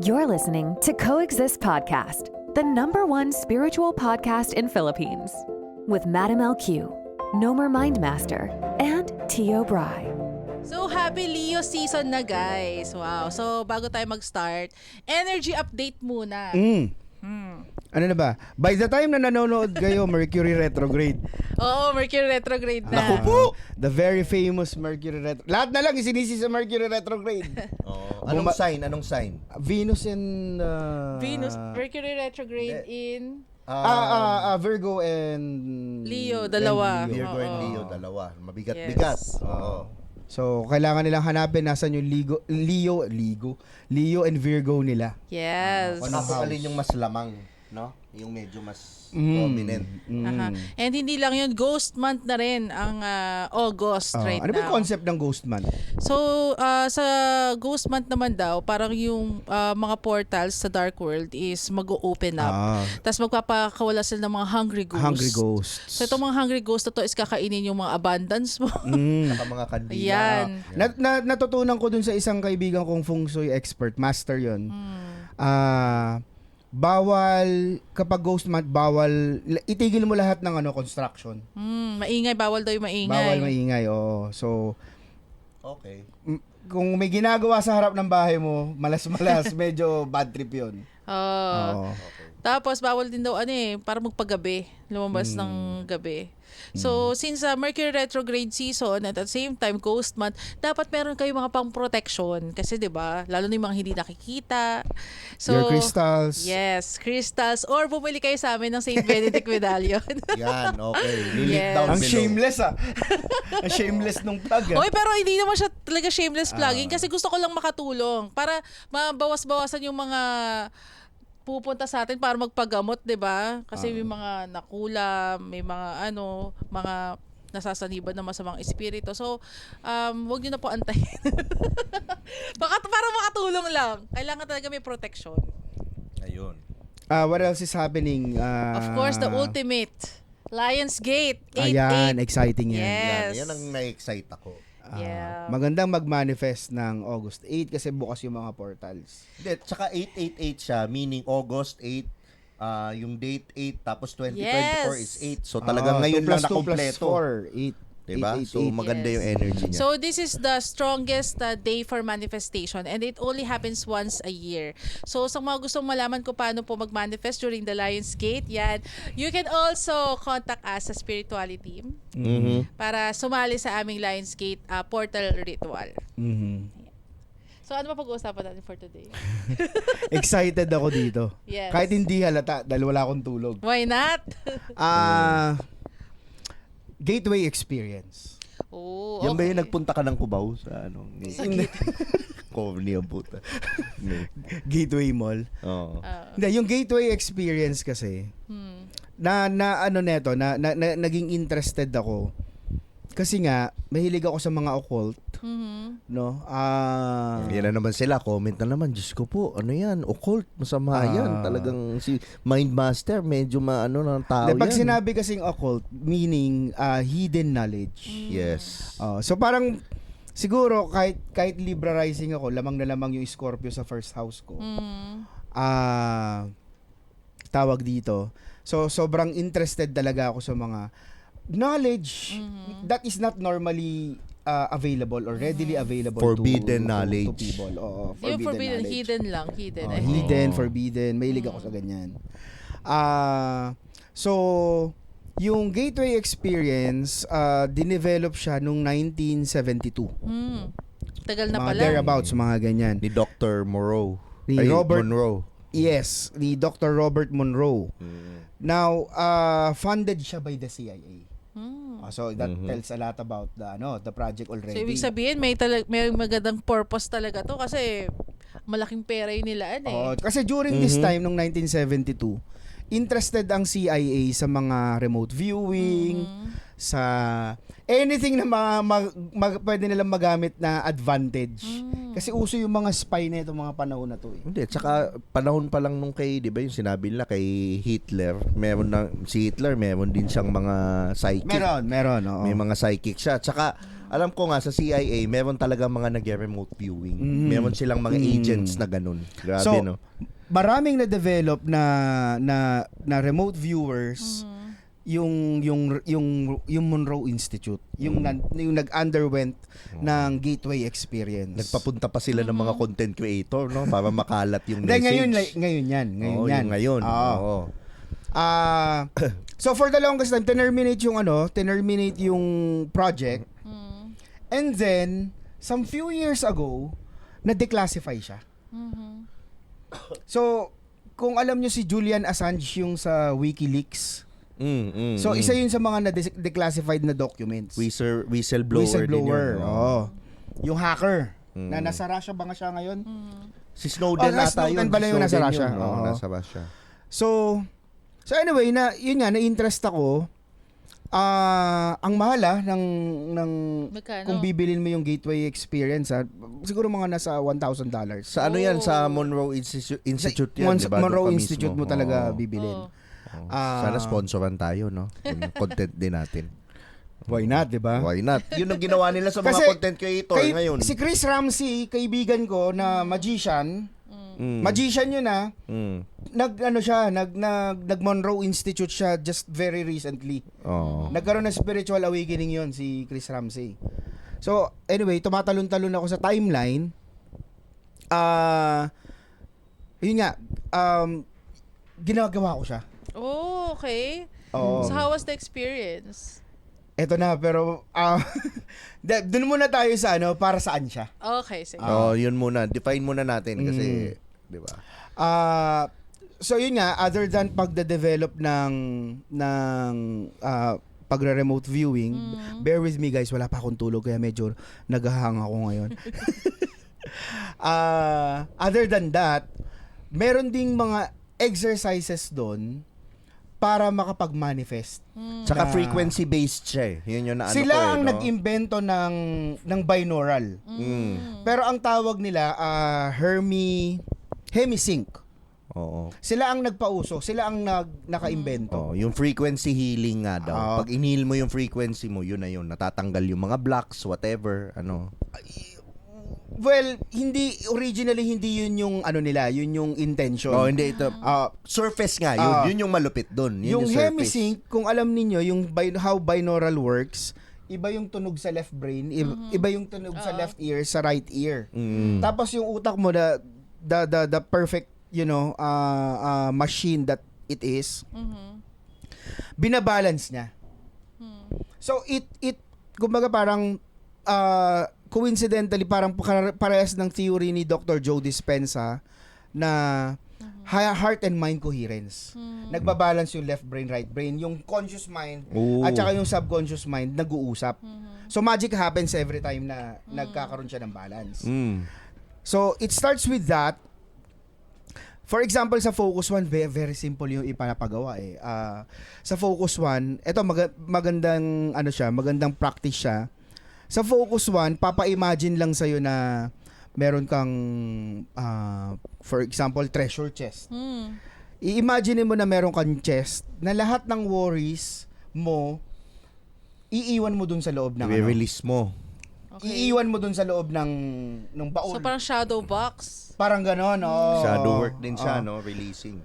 You're listening to Coexist Podcast, the #1 spiritual podcast in Philippines, with Madam LQ, Nomer Mindmaster, and Tio Bry. So, happy Leo season na, guys. Wow. So, bago tayo mag-start, energy update muna. Ano na ba? By the time na nanonood kayo, Mercury retrograde. Oo, Mercury retrograde na. Naku po! The very famous Mercury retrograde. Lahat na lang isinisi sa Mercury retrograde. Anong sign? Anong sign? Venus and... Venus, Mercury retrograde in Virgo and... Leo, dalawa. Virgo and Oo. Leo, dalawa. Mabigat-bigat. Yes. Oo. So, kailangan nilang hanapin nasan yung Leo and Virgo nila. Yes. Ano po alin yung mas lamang, no? Yung medyo mas prominent. Aha. And hindi lang yun, ghost month na rin ang August right Ano ba now. yung concept ng Ghost Month? So, sa Ghost Month naman daw, parang yung mga portals sa Dark World is mag-o-open up. Tapos magpapakawala sila ng mga hungry ghosts. Hungry Ghosts. So, itong mga hungry ghosts na to is kakainin yung mga abundance mo. Saka mga kandila. Yan. Natutunan ko dun sa isang kaibigan kong feng shui expert, master yon. Bawal, kapag Ghost Month, bawal, itigil mo lahat ng construction. Maingay, bawal daw yung maingay. Bawal maingay, oo. So, Okay. kung may ginagawa sa harap ng bahay mo, malas-malas, medyo bad trip yun. Oo. Oo. Tapos, bawal din daw, para magpagabi. Lumabas ng gabi. So, since Mercury retrograde season at at the same time, Ghost Month, dapat meron kayo mga pang-protection. Kasi, di ba, lalo na yung mga hindi nakikita. So, Your crystals. Yes, crystals. Or bumili kayo sa amin ng St. Benedict Medallion. Yan, okay. Lilink Yes. down Ang below. shameless Ang shameless nung plug Oy, pero hindi naman siya talaga shameless plugging kasi gusto ko lang makatulong para mabawas-bawasan yung mga pupunta sa atin para magpagamot, 'di ba? Kasi may mga nakulam, may mga mga nasasaniban ng masamang espiritu. So, wag niyo na po antayin. Para makatulong lang. Kailangan talaga may protection. Ayun. What else is happening? Of course, the ultimate Lionsgate 88. Ayan, exciting yan. Yes. Yan ang na-excite ako. Yeah. Magandang mag-manifest ng August 8 kasi bukas yung mga portals. Hindi, tsaka 888 siya, meaning August 8, yung date 8, tapos 2024 is 8. So talagang ngayon lang na kompleto. 8. Diba? So maganda Yes. yung energy niya. So this is the strongest day for manifestation and it only happens once a year. So sa mga gustong malaman ko paano po mag-manifest during the Lionsgate, yan, you can also contact us sa spirituality para sumali sa aming Lionsgate portal ritual. So ano pa pag-uusapan natin for today? Excited ako dito. Yes. Kahit hindi halata dahil wala akong tulog. Why not? Gateway experience. Oh, Yan ba okay. yung nagpunta ka ng Cubao sa Kovni ang puta. Gateway Mall. Oo. Hindi, yung gateway experience kasi naging interested ako. Kasi nga mahilig ako sa mga occult, no? Yan na naman sila, comment na naman, Diyos ko po, ano yan, occult, masama yan. Talagang si Mindmaster, medyo ng tao yan. Pag sinabi kasing occult, meaning hidden knowledge. Yes. So parang siguro kahit Libra rising ako, lamang na lamang yung Scorpio sa first house ko. Tawag dito. So sobrang interested talaga ako sa mga knowledge that is not normally available or readily available Forbidden knowledge. to people. Oo, Yung forbidden, knowledge. hidden lang, hidden. Hidden, forbidden. Mahilig ako sa ganyan. So, yung gateway experience, dinevelop siya nung 1972. Tagal na Mga pala. thereabouts, mga ganyan. Ni Dr. Moreau. Ni Ay, Robert- Monroe. Yes, ni Dr. Robert Monroe. Now, funded siya by the CIA. So that tells a lot about the project already. So, ibig sabihin, may magandang purpose talaga to kasi malaking pera yung nilaan eh. Kasi during this time, nung 1972, interested ang CIA sa mga remote viewing, sa anything na pwede nilang magamit na advantage. Kasi uso yung mga spy na itong mga panahon na to eh. Hindi, tsaka panahon pa lang nung kay, di ba yung sinabi nila kay Hitler, si Hitler, meron din siyang mga psychic. Meron, oo. May mga psychic siya. Tsaka, alam ko nga sa CIA, meron talaga mga nag-remote viewing. Meron silang mga agents na ganun. Grabe, So, no? maraming na-develop na remote viewers yung Monroe Institute, yung nag-underwent ng gateway experience. Nagpapunta pa sila ng mga content creator, no? Para makalat yung Hindi, message. ngayon yan. Ngayon. Oo. So for the longest time, terminate yung project. And then, some few years ago, na-declassify siya. So, kung alam nyo si Julian Assange yung sa WikiLeaks, so isa yun sa mga na-declassified na documents. Whistleblower din yun. Oo. Yung hacker, na nasa Russia ba nga siya ngayon? Si Snowden ata yun. Snowden pala yung nasa Russia. Oo, Oo. nasa Russia. So anyway, yun nga, na-interest ako. Ang mahal ng Magkano? kung bibilin mo yung gateway experience, siguro mga nasa $1,000. Sa ano yan? Sa Monroe Institute yan, di ba? Monroe Doon pa Institute mismo. mo talaga Oo. bibilin. Sana sponsoran tayo, no? Yung content din natin. Why not, di ba? Why not? Yun ang ginawa nila sa mga Kasi content creator ngayon. Si Chris Ramsey, kaibigan ko na magician, magician yun nag Monroe Institute siya just very recently. Oh. Nagkaroon ng spiritual awakening yon si Chris Ramsey. So, anyway, tumatalon-talon ako sa timeline. Yun nga, ginagawa ko siya. Oh, okay. Oo. So how was the experience? Eto na, pero doon muna tayo sa para saan siya. Okay, sige. Yun muna. Define muna natin kasi, di ba? So yun nga, other than pagde-develop ng pagre-remote viewing, bear with me guys, wala pa akong tulog kaya medyo naghahang ako ngayon. Other than that, meron ding mga exercises doon para makapag-manifest. Tsaka frequency-based siya eh. Yun yung naano ko Sila ang no? nag-imbento ng binaural. Pero ang tawag nila, hemisync. Oo. Sila ang nagpauso, sila ang nakaimbento. Yung frequency healing nga daw. Pag inhale mo yung frequency mo, yun na yun. Natatanggal yung mga blocks, whatever. Well, originally hindi yun yung nila, yun yung intention. Hindi ito. Surface nga, yun yung malupit doon. Yung surface. hemisync, kung alam ninyo, how binaural works, iba yung tunog sa left brain, iba yung tunog sa left ear, sa right ear. Tapos yung utak mo, the perfect, machine that it is, binabalance niya. So, kumbaga parang, coincidentally, parang parehas ng theory ni Dr. Joe Dispenza na heart and mind coherence. Nagbabalance yung left brain, right brain, yung conscious mind at saka yung subconscious mind nag-uusap. So magic happens every time na nagkakaroon siya ng balance. So it starts with that. For example, sa Focus 1, very simple yung ipapagawa eh. Sa Focus 1, ito magandang magandang practice siya. Sa Focus 1, papa-imagine lang sa'yo na meron kang, for example, treasure chest. I-imagine mo na meron kang chest na lahat ng worries mo, iiwan mo dun sa loob ng I-release mo. Okay. Iiwan mo dun sa loob ng baon. So parang shadow box. Parang ganon, Shadow work din siya, no? Releasing.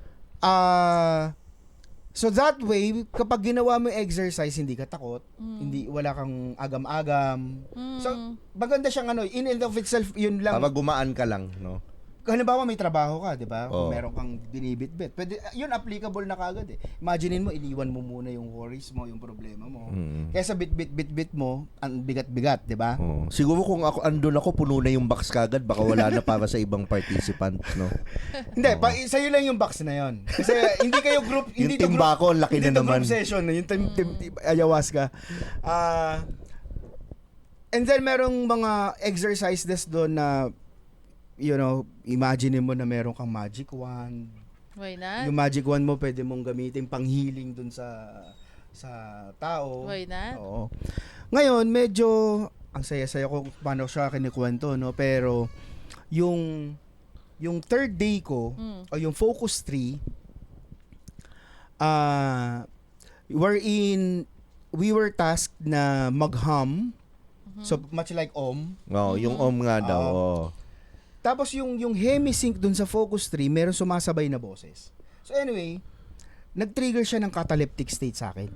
So that way, kapag ginawa mo yung exercise, hindi ka takot, wala kang agam-agam. So, maganda siyang in and of itself, yun lang. Para gumaan ka lang, no? Halimbawa may trabaho ka, di ba? Kung Oo. meron kang binibitbit. Pwede, yun applicable na kagad eh. Imaginein mo, iniwan mo muna yung worries mo, yung problema mo. Kesa bit mo, ang bigat-bigat, di ba? Siguro kung andun ako, puno na yung box kagad, baka wala na para sa ibang participant, no? Hindi, sa'yo lang yung box na yon. Kasi hindi kayo group, Yung hindi to timba ko, ang laki hindi to na naman. group session, yung ayahuasca. And then merong mga exercises doon na imagine mo na meron kang magic wand, Why not? Yung magic wand mo, pwede mong gamitin pang healing dun sa tao. Why not? Oo. Ngayon, medyo ang saya-saya ko paano siya kinikwento, no? Pero yung third day ko o yung focus 3 we were tasked na mag-hum. So much like Om. Yung nga daw. Tapos yung hemisync dun sa focus 3, meron sumasabay na boses. So anyway, nag-trigger siya ng cataleptic state sa akin.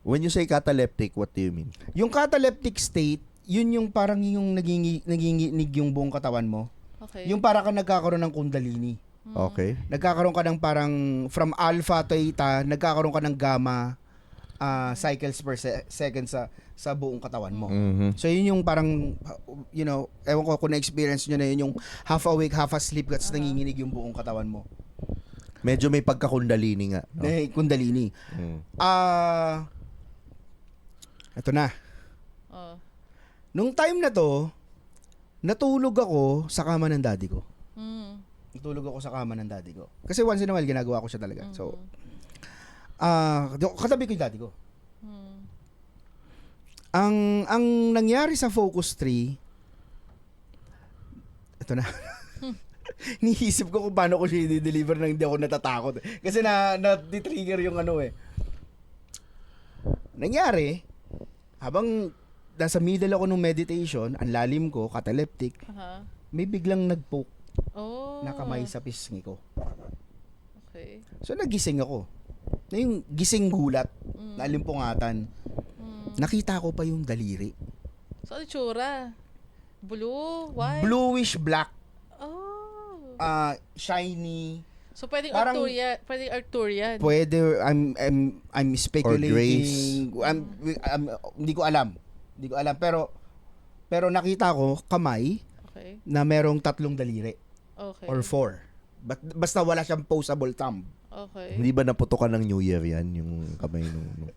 When you say cataleptic, what do you mean? Yung cataleptic state, yun yung parang yung naginginig yung buong katawan mo. Okay. Yung para ka nagkakaroon ng kundalini. Okay. Nagkakaroon ka ng parang from alpha to theta, nagkakaroon ka ng gamma cycles per second sa buong katawan mo. Mhm. So yun yung parang ewan ko kung na-experience nyo na yun, yung half awake, half asleep kasi nanginginig yung buong katawan mo. Medyo may pagka-kundalini nga. No? Kundalini. Ito na. Oh. Nung time na to, natulog ako sa kama ng daddy ko. Natulog ako sa kama ng daddy ko. Kasi once in a while, ginagawa ko siya talaga. So, katabi ko yung daddy ko. Ang nangyari sa Focus 3, ito na. Niisip ko kung paano ko siya i-deliver nang hindi ako natatakot. Kasi na-trigger yung Nangyari, habang nasa middle ako ng meditation, ang lalim ko, cataleptic, may biglang nag-poke na kamay sa pisngi ko. Okay. So nagising ako. Na yung gising gulat, na alimpungatan. Nakita ko pa yung daliri. So, ano tsura? Blue? White? Bluish black, Oh. shiny. So, pwedeng Parang- Arcturian. Pwedeng Arcturian. Pwede, I'm speculating. Hindi ko alam. Pero nakita ko kamay Okay. na merong 3 daliri Okay. or 4. Basta wala siyang posable thumb. Okay. Hindi ba naputokan ng New Year yan, yung kamay nung...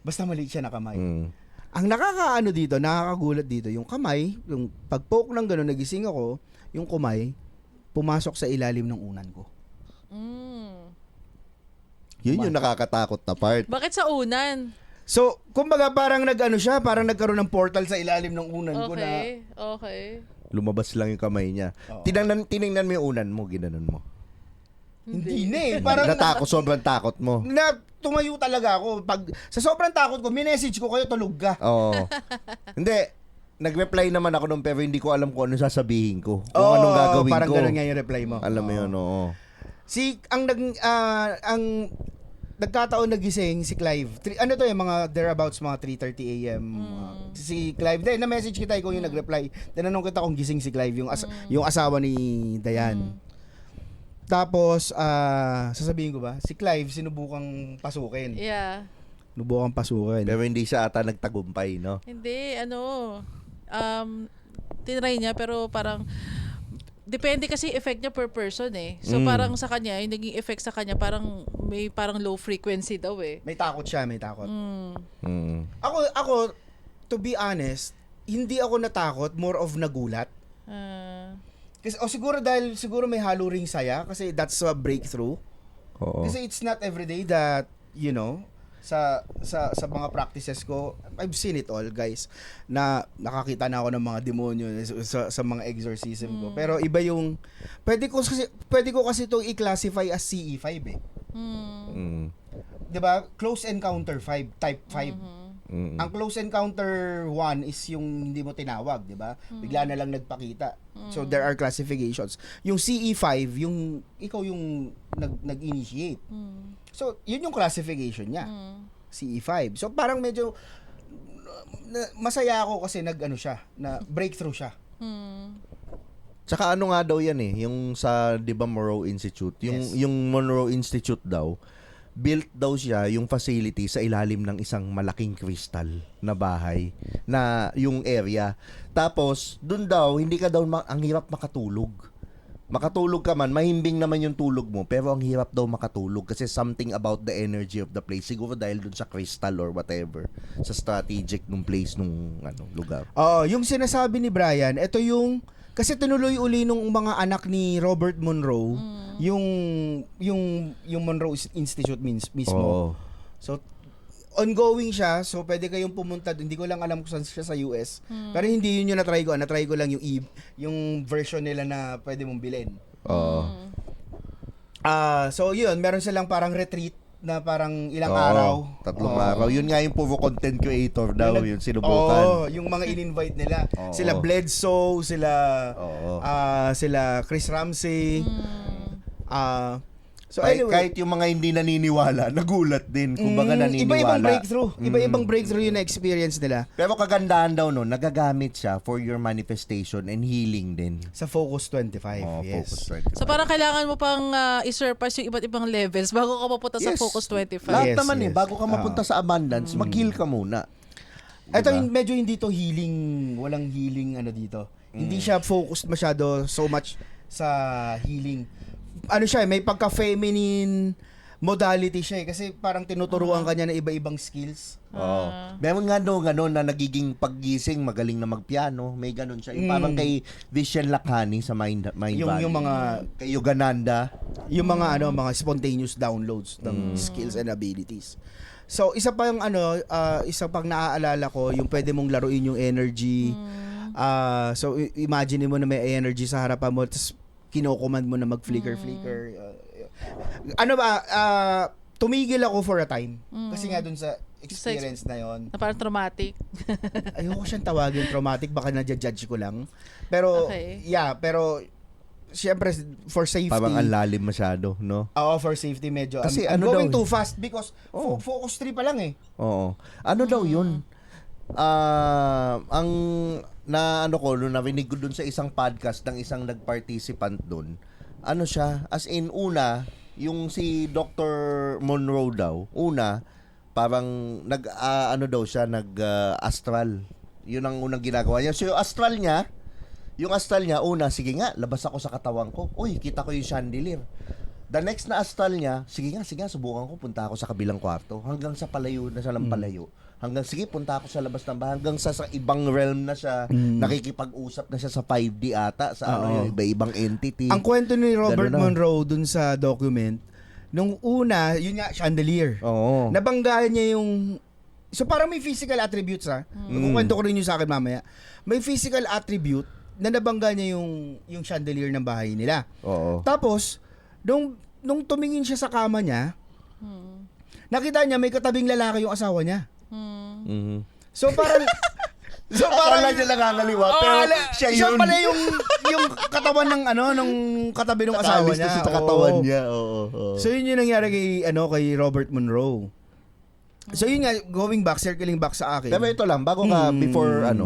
Basta maliit siya na kamay. Mm. Ang nakakagulat dito, yung kamay, yung pag-poke ng gano'n, nagising ako, yung kamay, pumasok sa ilalim ng unan ko. Yun yung nakakatakot na part. Bakit sa unan? So, kumbaga parang parang nagkaroon ng portal sa ilalim ng unan ko na, Okay. Lumabas lang yung kamay niya. Oo. Tiningnan mo yung unan mo, ginanon mo. hindi na eh. Parang Sobrang takot mo. tumayo talaga ako. Sa sobrang takot ko, minessage ko kayo, tulog ka. Oo. Hindi. Nag-reply naman ako nung pero hindi ko alam kung ano sasabihin ko. Kung Oo, anong gagawin parang ko. ganun nga yung reply mo. Alam mo yun, oo. Ang nagkataon nagising si Clive. Ano to yung mga thereabouts mga 3:30 AM. Si Clive, na-message kita kung yung nag-reply. Tinanong kita kung gising si Clive, yung asawa ni Dayan. Tapos sasabihin ko ba, si Clive sinubukang pasukin. Yeah. Sinubukang pasukin. Pero hindi siya ata nagtagumpay, no? Hindi, tinry niya pero parang depende kasi effect niya per person eh. So parang sa kanya, yung naging effect sa kanya parang may parang low frequency daw eh. May takot siya, may takot. Mm. Ako to be honest, hindi ako natakot, more of nagulat. Kasi siguro may halo ring saya kasi that's a breakthrough. Oo. Kasi it's not everyday that, sa mga practices ko, I've seen it all, guys. Na nakakita na ako ng mga demonyo sa mga exorcism ko. Pero iba yung pwede ko kasi itong i-classify as CE5 eh. Mm. 'Di ba? Close encounter 5, type 5. Mm. Ang close encounter 1 is yung hindi mo tinawag, 'di ba? Bigla na lang nagpakita. So there are classifications. Yung CE5, yung ikaw yung nag-initiate. So yun yung classification niya. CE5. So parang medyo masaya ako kasi na breakthrough siya. Tsaka ano nga daw yan eh, yung sa 'di ba Monroe Institute, yung Monroe Institute daw, built daw siya yung facility sa ilalim ng isang malaking kristal na bahay na yung area. Tapos doon daw hindi ka daw ang hirap makatulog. Makatulog ka man, mahimbing naman yung tulog mo, pero ang hirap daw makatulog kasi something about the energy of the place. Siguro dahil doon sa crystal or whatever, sa strategic nung place nung lugar. Yung sinasabi ni Brian, ito yung Kasi tinuloy uli nung mga anak ni Robert Monroe yung Monroe Institute mismo. Oo. So ongoing siya, so pwede kayong pumunta. Hindi ko lang alam kung saan siya sa US. Pero hindi yun yung na-try ko. Na-try ko lang yung version nila na pwede mong bilhin. Oo. So yun, meron silang parang retreat na parang ilang Oo, araw. 3 Oo. araw. Yun nga yung puro content creator daw, yung sinubukan. Oo, yung mga in-invite nila. Oo. Sila Bledsoe, Oo. sila Chris Ramsey. So Kahit, anyway, kahit yung mga hindi naniniwala, nagulat din. Kumbaga naniniwala. iba-ibang breakthrough. Iba-ibang breakthrough yung na-experience nila Pero kagandahan daw no, nagagamit siya for your manifestation and healing din. sa Focus 25. Oh, Yes. Focus 25. So parang kailangan mo pang i-surpass yung iba't ibang levels bago ka mapunta sa Yes. Focus 25. Lahat Yes, naman yes. bago ka mapunta sa abundance, mag-heal ka muna. Ito Diba? medyo hindi to healing, walang healing dito. Hindi siya focused masyado so much sa healing. Ano siya, may pagka-feminine modality siya kasi parang tinuturuan ka niya ng iba-ibang skills. Oo. Meron nga daw gano'n na nagiging paggising, magaling na magpiano. May gano'n siya. Yung parang kay Vishen Lakhani sa Mind Valley. Yung mga Kay Yogananda. mga spontaneous downloads ng skills and abilities. So isa pa yung isa pang naaalala ko, yung pwede mong laruin yung energy. So imagine mo na may energy sa harapan mo, tapos kino-command mo na mag-flicker. Tumigil ako for a time. Kasi nga dun sa experience na yon. Na parang traumatic. Ayoko siyang tawagin traumatic, baka na-judge ko lang. Pero Okay. pero syempre for safety. Parang ang lalim masyado, no? Oo, for safety medyo. Kasi I'm ano going daw- too fast because Oh. focus 3 pa lang eh. Oo. Ano daw yun? Ang nung narinig ko dun sa isang podcast ng isang nag-participant dun, ano siya, as in una, yung si Dr. Monroe daw, parang daw siya, astral. Yun ang unang ginagawa niya. So yung astral niya, sige nga, labas ako sa katawan ko. Uy, kita ko yung chandelier. The next na astral niya, sige nga, subukan ko, punta ako sa kabilang kwarto. Hanggang sa palayo na siya ng palayo. Hanggang sige, punta ako sa labas ng bahay. Hanggang sa ibang realm na siya, nakikipag-usap na siya sa 5D ata, sa yung iba-ibang entity. Ang kwento ni Robert Ganun na. Monroe dun sa document, nung una, yun nga, chandelier. Oo. Nabanggaan niya yung... So parang may physical attributes Kukwento ko rin yun sa akin mamaya. May physical attribute na nabangga niya yung chandelier ng bahay nila. Oo. Tapos, nung tumingin siya sa kama niya, nakita niya may katabing lalaki yung asawa niya. Mhm. So parang... Akala niya nakakaliwa, pero siya Siya yun. pala yung katawan ng nung katabi ng asawa Nakalis na niya. siya sa katawan Oo. niya. Oo. So yun yung nangyari kay Robert Monroe. So yun nga, circling back sa akin. Pero ito lang, bago ka,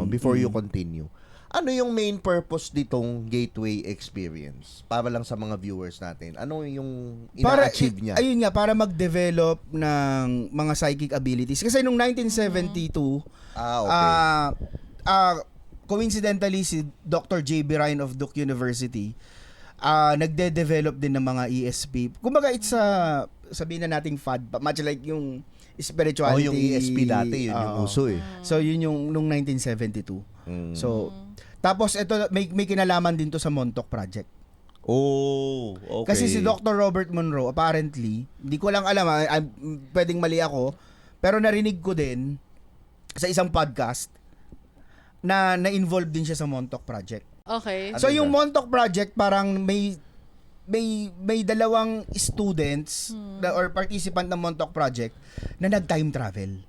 before you continue, ano yung main purpose ditong gateway experience? Para lang sa mga viewers natin. Ano yung ina-achieve niya? Ayun nga, para mag-develop ng mga psychic abilities. Kasi nung 1972, coincidentally, si Dr. J.B. Ryan of Duke University, nagde-develop din ng mga ESP. Kumbaga, it's sabihin na nating fad, much like yung spirituality. yung ESP dati, yun yung uso eh. So, yun yung nung 1972. So, tapos ito, may kinalaman din to sa Montauk Project. Oh, okay. Kasi si Dr. Robert Monroe, apparently, hindi ko lang alam, pwedeng mali ako, pero narinig ko din sa isang podcast na na-involve din siya sa Montauk Project. Okay. So yung Montauk Project parang may dalawang students or participant ng Montauk Project na nag-time travel.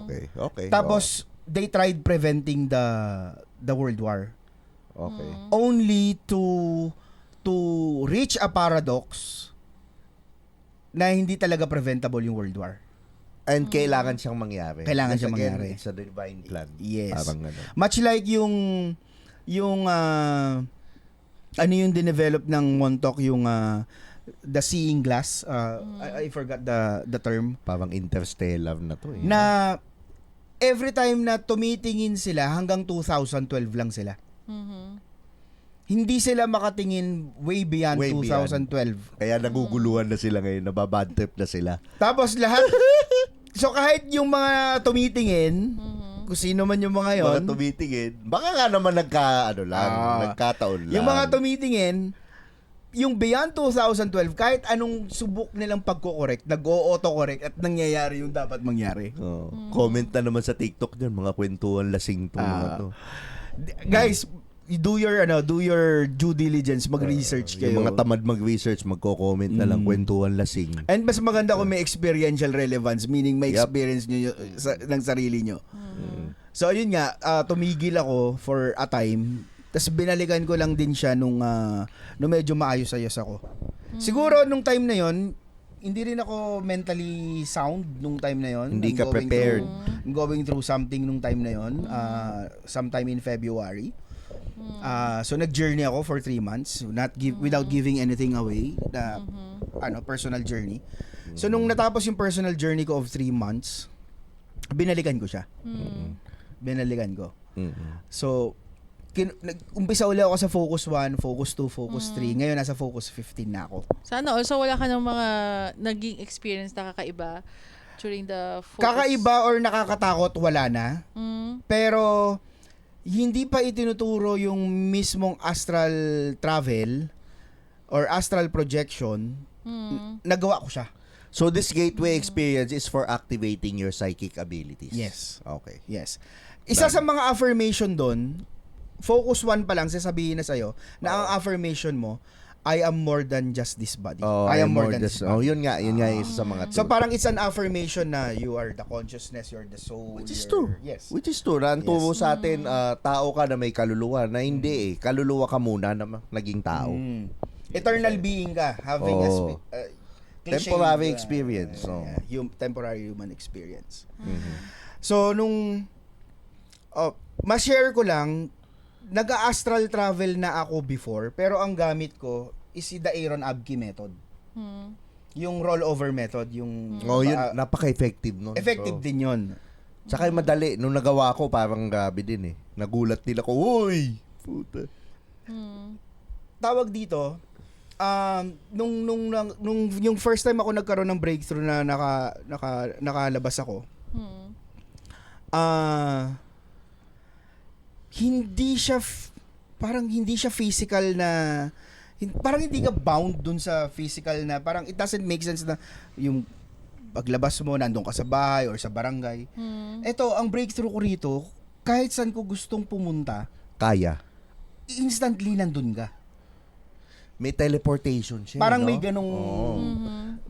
Okay. Okay. Tapos they tried preventing the World War. Okay. Only to reach a paradox na hindi talaga preventable yung World War. And kailangan siyang mangyari. Kailangan Because siyang again, mangyari. It's a divine plan. Yes. Parang ganun. Much like yung yung dinevelop ng Montauk, yung the seeing glass. I forgot the term. Parang interstellar na to eh. Na every time na tumitingin sila, hanggang 2012 lang sila. Hindi sila makatingin way beyond Way 2012. Kaya naguguluhan na sila ngayon, nababad trip na sila. Tapos lahat, so kahit yung mga tumitingin, kung sino man yung mga yon. Mga tumitingin. Baka nga naman nagkataon lang. Yung mga tumitingin, yung beyond 2012, kahit anong subok nilang pagko-correct, nag-o-auto-correct at nangyayari yung dapat mangyari. Comment na naman sa TikTok dyan, mga kwentuhan lasing to. Mga to. Guys, do your due diligence, mag-research kayo. Yung mga tamad mag-research, magko-comment na lang, kwentuhan lasing. And mas maganda kung may experiential relevance, meaning may experience nyo ng sarili nyo. So, ayun nga, tumigil ako for a time. Tapos binalikan ko lang din siya nung medyo maayos-ayos ako. Siguro nung time na yon, hindi rin ako mentally sound nung time na yon. Hindi ka prepared. Going through something nung time na yon, sometime in February. So nag-journey ako for 3 months, without giving anything away, personal journey. So nung natapos yung personal journey ko of 3 months, binalikan ko siya. Binalikan ko. So umpisa ulit ako sa Focus 1, Focus 2, Focus 3. Ngayon nasa Focus 15 na ako. Sana also wala ka ng mga naging experience na kakaiba during the focus. Kakaiba or nakakatakot, wala na. Pero hindi pa itinuturo yung mismong astral travel or astral projection. Nagawa ko siya. So this gateway experience is for activating your psychic abilities. Yes. Okay. Yes. Isa sa mga affirmation doon, Focus 1 pa lang, sasabihin na sa'yo, na ang affirmation mo, I am more than just this body. I am more than this body. Yun nga yung isa sa mga So parang it's an affirmation na you are the consciousness, you're the soul. Which is true. Yes. Which is true. Turo sa atin, tao ka na may kaluluwa, na hindi kaluluwa ka muna na naging tao. Eternal being ka, having temporary experience. Temporary human experience. So nung ma-share ko lang, nag-astral travel na ako before, pero ang gamit ko is the Aaron Abke method. Yung rollover method, yung yun, napaka-effective nun. Effective din yun. Tsaka yung madali, nung nagawa ko, parang grabe din eh. Nagulat din ako, uy! Puta. Tawag dito, nung yung first time ako nagkaroon ng breakthrough na nakalabas ako, hindi siya physical na, parang hindi ka bound dun sa physical na, parang it doesn't make sense na yung paglabas mo nandun ka sa bahay or sa barangay. Ito, ang breakthrough ko rito, kahit saan ko gustong pumunta, Kaya. instantly nandun ka. May teleportation siya. Parang no? may ganong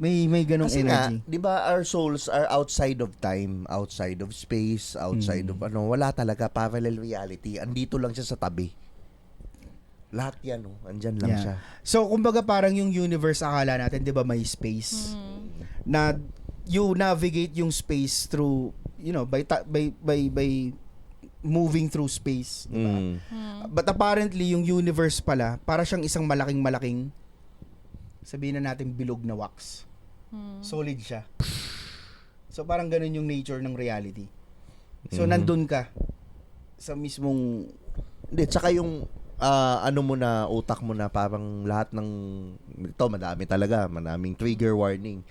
may ganong Kasi energy. nga, 'di ba, our souls are outside of time, outside of space, outside of wala talaga parallel reality. Andito lang siya sa tabi. Lahat 'yan, andyan lang siya. So kumbaga parang yung universe, akala natin 'di ba may space. Na you navigate yung space through, by moving through space, diba? But apparently yung universe pala, para siyang isang malaking, sabihin na natin bilog na wax. Solid siya. So parang ganun yung nature ng reality. So nandun ka sa mismong, Hindi, tsaka yung utak mo na parang lahat ng ito, madaming trigger warning.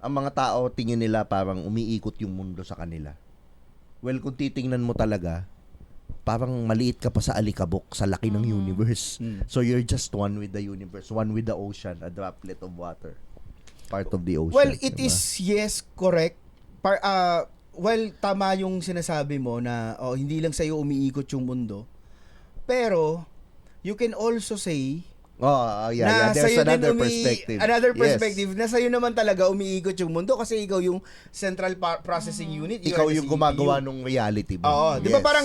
Ang mga tao tingin nila parang umiikot yung mundo sa kanila. Well, kung titingnan mo talaga, parang maliit ka pa sa alikabok sa laki ng universe. So you're just one with the universe, one with the ocean, a droplet of water. Part of the ocean. well, it diba? is, yes, correct. Tama yung sinasabi mo na hindi lang sa'yo umiikot yung mundo. Pero, you can also say yeah. There's another perspective. Another perspective na sa'yo naman talaga umiikot yung mundo kasi ikaw yung central processing unit. Ikaw yung gumagawa ng reality mo. Oo, di ba parang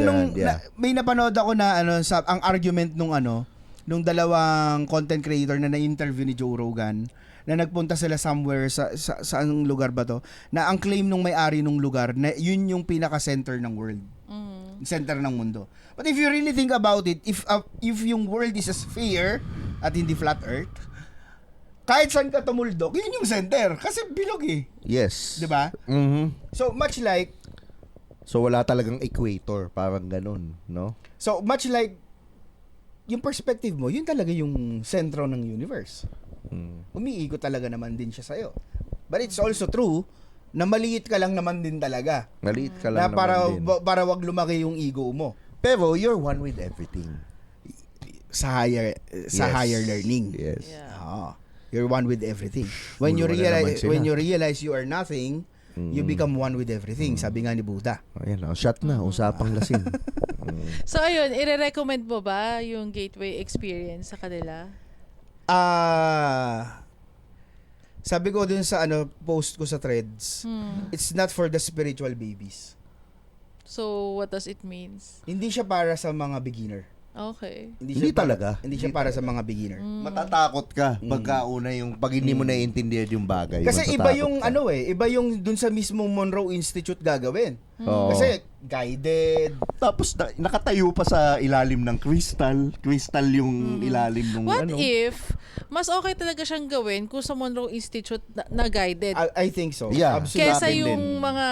nung may napanood ako na ang argument nung dalawang content creator na na-interview ni Joe Rogan, na nagpunta sila somewhere sa anong lugar ba to, na ang claim nung may-ari nung lugar na yun yung pinaka-center ng world. Center ng mundo. But if you really think about it, if yung world is a sphere at hindi flat earth, kahit saan ka tumuldok, yun yung center. Kasi bilog eh. Yes. Di ba? So, much like, so wala talagang equator, parang ganun, no? So, much like, yung perspective mo, yun talaga yung sentro ng universe. Umiikot talaga naman din siya sa'yo. But it's also true na maliit ka lang naman din talaga. Maliit ka Na lang para naman din. para wag lumaki yung ego mo Pero you're one with everything. sa higher Yes. higher learning. Yes. Yeah. You're one with everything. When Ulo you na naman realize sila. you are nothing, you become one with everything. Sabi nga ni Buddha. Ayan, shot na. Usapang lasing. So ayun, i-recommend mo ba yung Gateway experience sa kanila? Sabi ko dun sa post ko sa threads, it's not for the spiritual babies. So what does it means? Hindi siya para sa mga beginner. Okay. Hindi siya talaga. Hindi siya para sa mga beginner. Matatakot ka pagkauna yung pag hindi mo naiintindihan yung bagay. Kasi iba matatakot yung ka. iba yung dun sa mismong Monroe Institute gagawin. Oo. Kasi guided. Tapos nakatayo pa sa ilalim ng crystal yung ilalim ng What if mas okay talaga siyang gawin kung sa Monroe Institute na guided? I think so. Yeah. Absolutely. Kesa Akin yung din. mga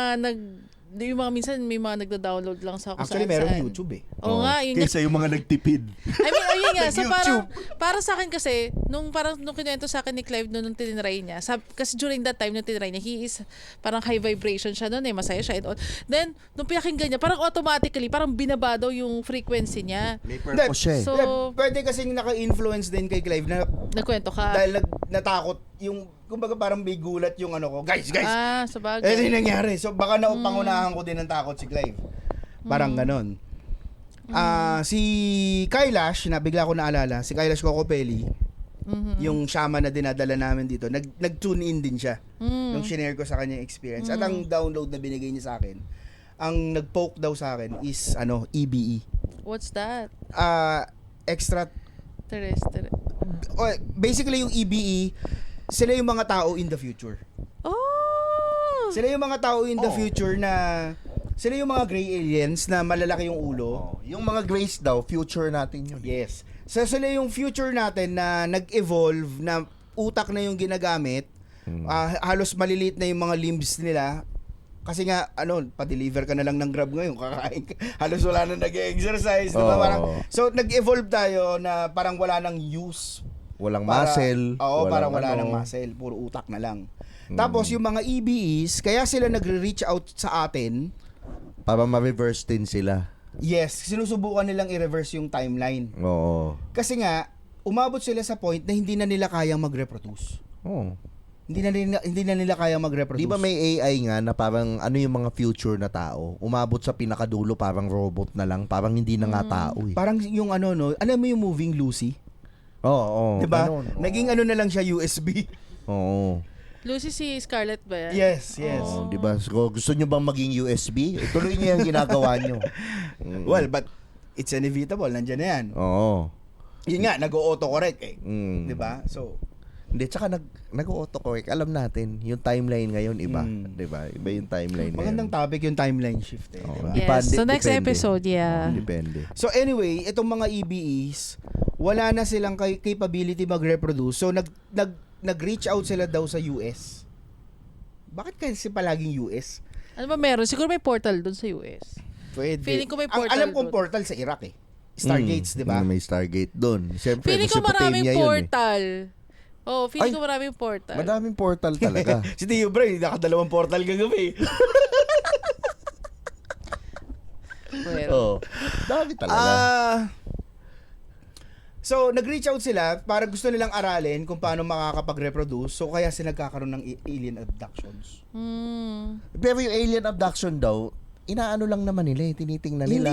yung mga minsan may mga nagda-download lang sa kung Actually, saan-saan. meron YouTube eh. Oo nga, yun Kaysa yung mga nagtipid. I mean, ayun nga. So, YouTube. para sa akin kasi, nung kinuwento sa akin ni Clive nung tinry niya, kasi during that time nung tinry niya, he is parang high vibration siya noon masaya siya and all. Then, nung pinakinggan niya, parang automatically, parang binaba daw yung frequency niya. May purpose siya eh. So, Pwede kasing naka-influence din kay Clive na nagkwento ka. dahil natakot yung kumbaga parang may gulat yung guys. Sa bagay. Eh, nangyari. So, baka pangunahan ko din ng takot si Clive. Parang ganon. Si Kailash, na bigla ko naalala, si Kailash Cocopelli, yung shaman na dinadala namin dito, nag-tune in din siya. Yung shinare ko sa kanya experience. At ang download na binigay niya sa akin, ang nag-poke daw sa akin is EBE. What's that? Extra Terrestre. basically yung EBE, sila yung mga tao in the future. Oh! Sila yung mga tao in the future na sila yung mga gray aliens na malalaki yung ulo. Yung mga grace daw, future natin yun. Yes. So sila yung future natin na nag-evolve, na utak na yung ginagamit. Halos maliliit na yung mga limbs nila. Kasi nga, pa-deliver ka na lang ng Grab ngayon, kakain ka. Halos wala na nag-exercise, diba? Oo. Parang, so nag-evolve tayo na parang wala nang use. Walang muscle. Oo, parang wala ano. nang muscle, puro utak na lang. Tapos yung mga EBEs, kaya sila nagre-reach out sa atin. Para ma-reverse din sila. Yes, sinusubukan nilang i-reverse yung timeline. Oo. Kasi nga, umabot sila sa point na hindi na nila kayang mag-reproduce. Oo. Hindi na nila kayang mag-reproduce. Di ba may AI nga na parang yung mga future na tao, umabot sa pinakadulo parang robot na lang, parang hindi na nga tao eh. Parang yung alam mo yung moving Lucy? Oo. Diba? ganun, oo. Naging na lang siya USB. Oo. Lucy si Scarlett ba yan? Yes. Oh, di ba? So, gusto nyo bang maging USB? Tuloy nyo yung ginagawa nyo. Well, but it's inevitable. Nandiyan na yan. Oo. Yun nga, nag-auto-correct eh. Mm. Di ba? So, Hindi, tsaka nag-auto-correct. Alam natin, yung timeline ngayon iba. Di ba? Iba yung timeline magandang ngayon. topic yung timeline shift eh. Oo. Di ba? Yes. So next Depende. episode, yeah. Depende. So anyway, itong mga EBEs, wala na silang capability mag-reproduce. So nag-reach out sila daw sa US. Bakit kasi palaging US? Ano ba meron? Siguro may portal dun sa US. Pwede. Feeling ko may portal Alam kong dun. portal sa Iraq eh. Stargates, di ba? May Stargate doon. Siyempre, Feeling ko maraming Mesopotamia yun eh. portal. Oh, feeling Ay, ko maraming portal. Madaming portal talaga. Si Tio Bray, nakadalawang portal kagabi. Pero, Oo. Dami talaga. So, nag-reach out sila para gusto nilang aralin kung paano makakapag-reproduce. So, kaya sila nagkakaroon ng alien abductions. Pero yung alien abduction daw, inaano lang naman nila eh. Tinitingnan nila.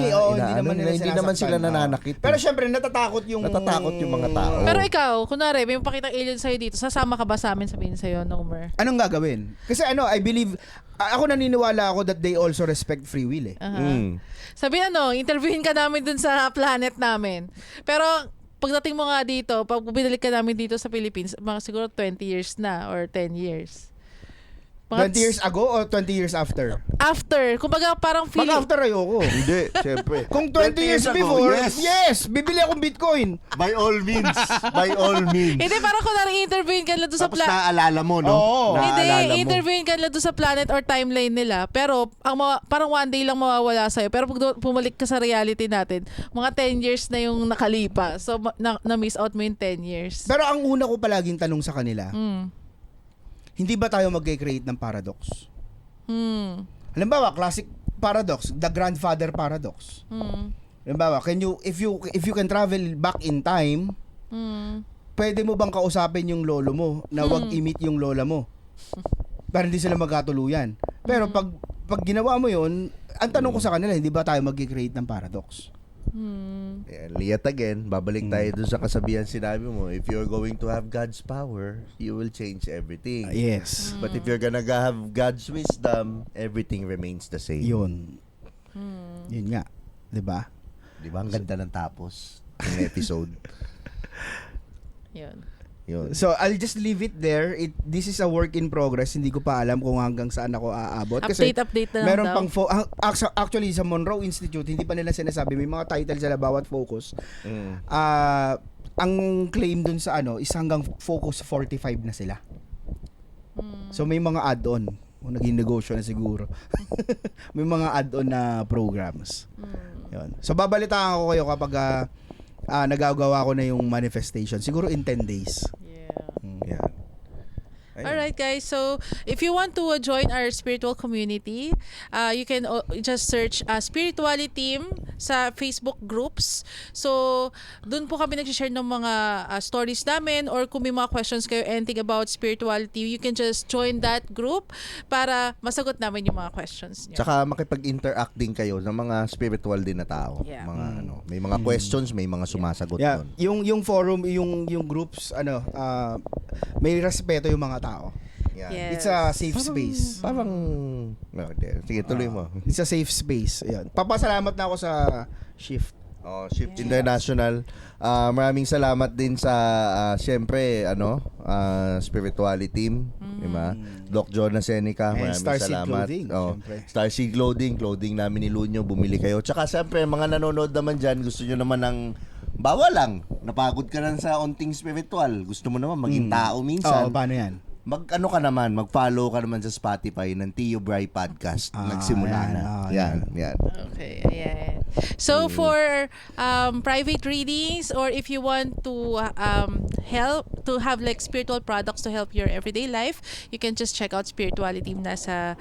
Hindi naman sila nananakit. Pero syempre, natatakot yung mga tao. pero ikaw, kunwari, may mapakitang alien sa'yo dito, sasama ka ba sa amin sabihin sa'yo, Nomer? Anong gagawin? Kasi I believe, ako naniniwala ako that they also respect free will eh. Sabi interviewin ka namin dun sa planet namin. Pero, pagdating mo nga dito, pag binalik ka namin dito sa Philippines, mga siguro 20 years na or 10 years. 20 years ago o 20 years after? After. Kumbaga parang Pag feeling. after ayoko. Hindi, siyempre. Kung 20 years ago, before, yes, bibili akong Bitcoin. By all means. By all means. Hindi, parang kung interviewin ka lang doon sa Tapos planet. naaalala mo, no? Oo. Hindi, Naaalala mo. interviewin ka lang doon sa planet or timeline nila. Pero, parang one day lang mawawala sa'yo. Pero pag pumalik ka sa reality natin, mga 10 years na yung nakalipa. So, na-miss out mo yung 10 years. Pero ang una ko palaging tanong sa kanila, hindi ba tayo mag-create ng paradox? Halimbawa, classic paradox, the grandfather paradox. Halimbawa, if you can travel back in time, pwede mo bang kausapin yung lolo mo na wag i-meet yung lola mo? Para hindi sila magkatuluyan. Pero pag ginawa mo yun, ang tanong ko sa kanila, hindi ba tayo mag-create ng paradox? Yet again, babalik tayo dun sa kasabihan sinabi mo, if you're going to have God's power, you will change everything. Yes. But if you're gonna have God's wisdom, everything remains the same. Yun. Yun nga. 'Di ba? Di ba? Ang ganda ng tapos ng episode. Yun. Yun. So, I'll just leave it there. This is a work in progress. Hindi ko pa alam kung hanggang saan ako aabot. Kasi Update na lang meron daw. pang actually, sa Monroe Institute, hindi pa nila sinasabi. May mga title sila bawat focus. Ang claim dun sa is hanggang focus 45 na sila. So, may mga add-on. Naging negosyo na siguro. May mga add-on na programs. Yun. So, babalitaan ko kayo kapag nagagawa ko na yung manifestation. Siguro in 10 days. Yeah. Yan. Ayun. Alright guys, so if you want to join our spiritual community, you can just search Spirituality Team sa Facebook groups. So, dun po kami nag-share ng mga stories namin, or kung may mga questions kayo, anything about spirituality, you can just join that group para masagot namin yung mga questions niyo. Tsaka makipag-interact din kayo ng mga spiritual din na tao. Yeah. Mga may mga questions, may mga sumasagot Yeah, doon. yung forum, yung groups, may respeto yung mga tao. Yan. Yes. It's a safe space. Parang sige, tuloy mo. It's a safe space. Ayun. Papasalamat na ako sa shift. Shift International. Maraming salamat din sa syempre spirituality team, di ba? Doc Jonas Seneca, And maraming Starseed salamat. Clothing, syempre. Starseed Clothing namin ni Lunyo, bumili kayo. Tsaka syempre mga nanonood naman diyan, gusto niyo naman ng bawa lang. Napagod ka lang sa onting spiritual. Gusto mo naman maging tao minsan. Paano yan? Mag-follow ka naman sa Spotify ng Tio Bry Podcast. Nagsimula yan. na. Yan. Okay, ayan. So for private readings, or if you want to help to have like spiritual products to help your everyday life, you can just check out Spirituality na sa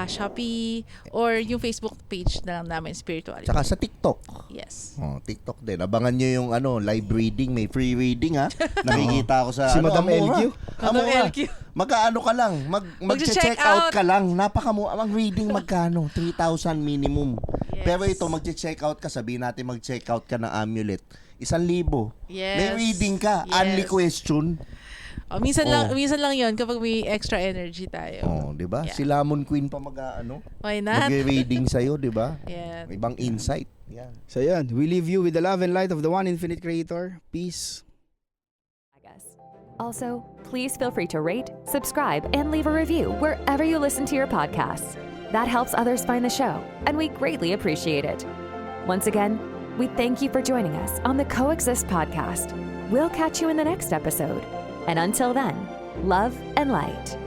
Shopee, or yung Facebook page na lang namin, Spirituality. Tsaka sa TikTok. Yes. TikTok din. Abangan nyo yung live reading. May free reading ha. Nakikita ko sa Si Madam LQ. Madam LQ. Magkaano ka lang? Mag-check out ka lang. Napakamura. Ang reading magkano? 3,000 minimum. Yes. Pero ito, mag-check out ka. Sabihin natin mag-check out ka ng amulet. 1,000. Yes. May reading ka. Yes. Only question. Minsan lang 'yon kapag may extra energy tayo. 'di ba? Yeah. Si Lamon Queen pa Why not? mag-reading sa iyo, 'di ba? Yeah. May ibang insight. Yan. So yan, we leave you with the love and light of the one infinite creator. Peace. Also, please feel free to rate, subscribe, and leave a review wherever you listen to your podcasts. That helps others find the show, and we greatly appreciate it. Once again, we thank you for joining us on the Coexist podcast. We'll catch you in the next episode. And until then, love and light.